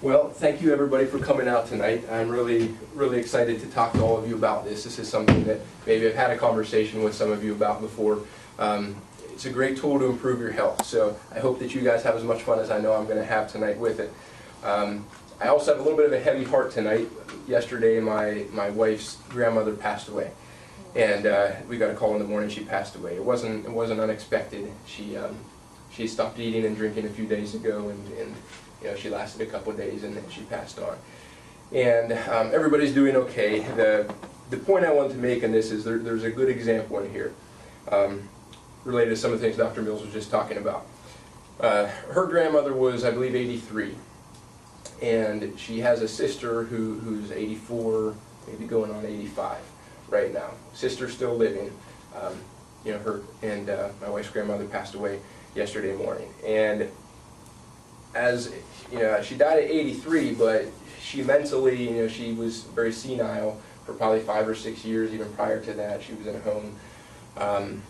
Well, thank you everybody for coming out tonight. I'm really excited to talk to all of you about this. This is something that maybe I've had a conversation with some of you about before. It's a great tool to improve your health, so I hope that you guys have as much fun as I know I'm going to have tonight with it. I also have a little bit of a heavy heart tonight. Yesterday my wife's grandmother passed away, and we got a call in the morning she passed away. It wasn't unexpected. She stopped eating and drinking a few days ago, and you know, she lasted a couple of days and then she passed on. And everybody's doing okay. The point I wanted to make in this is there's a good example in here related to some of the things Dr. Mills was just talking about. Her grandmother was, I believe, 83, and she has a sister who's 84, maybe going on 85 right now. Sister's still living. You know, her and my wife's grandmother passed away yesterday morning, and as you know, she died at 83, but she mentally, you know, she was very senile for probably 5 or 6 years. Even prior to that, she was in a home.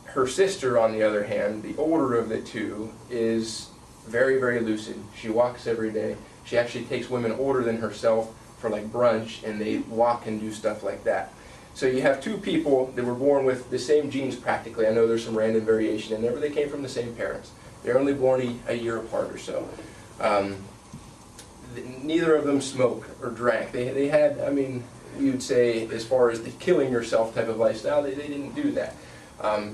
Her sister, on the other hand, the older of the two, is very lucid. She walks every day. She actually takes women older than herself for like brunch, and they walk and do stuff like that. So you have two people that were born with the same genes practically. I know there's some random variation in there, but they came from the same parents. They're only born a year apart or so. Neither of them smoked or drank. They had, I mean, we would say, as far as the killing yourself type of lifestyle, they didn't do that.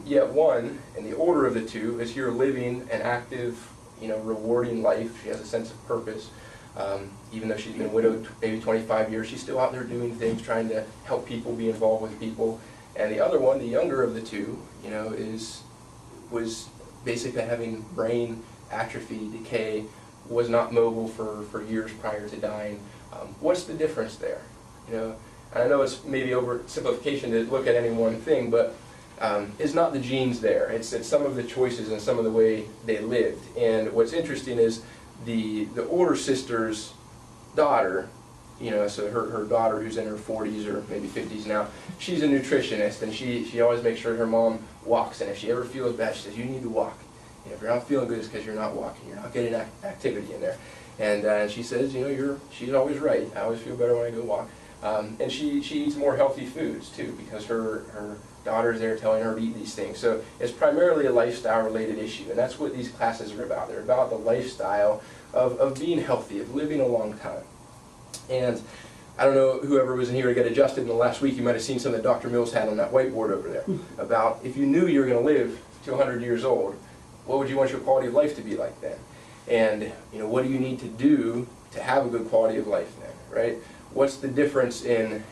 Yet one, and the older of the two, is here living an active, you know, rewarding life. She has a sense of purpose. Even though she's been widowed maybe 25 years, she's still out there doing things, trying to help people, be involved with people. And the other one, the younger of the two, you know, was basically having brain atrophy, decay, was not mobile for years prior to dying. What's the difference there? You know, and I know it's maybe oversimplification to look at any one thing, but it's not the genes there. It's some of the choices and some of the way they lived. And what's interesting is the older sister's daughter, you know, so her daughter, who's in her 40s or maybe 50s now, she's a nutritionist, and she always makes sure her mom walks, and if she ever feels bad, she says, you need to walk. You know, if you're not feeling good, it's because you're not walking, you're not getting activity in there. And she says, you know, she's always right. I always feel better when I go walk. And she eats more healthy foods too, because her daughter's there telling her to eat these things. So it's primarily a lifestyle related issue, and that's what these classes are about. They're about the lifestyle of being healthy, of living a long time. And I don't know, whoever was in here to get adjusted in the last week, you might have seen some that Dr. Mills had on that whiteboard over there about if you knew you were going to live to 100 years old, what would you want your quality of life to be like then? And you know, what do you need to do to have a good quality of life then, right? What's the difference in,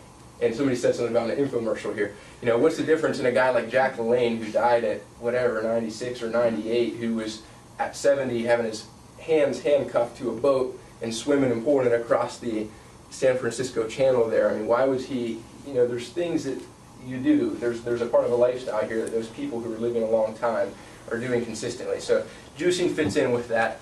and somebody said something about an infomercial here, you know, what's the difference in a guy like Jack LaLanne, who died at whatever, 96 or 98, who was at 70 having his hands handcuffed to a boat and swimming and pulling it across the San Francisco Channel there? I mean, why was he, you know, there's things that you do, there's a part of a lifestyle here that those people who are living a long time are doing consistently. So juicing fits in with that.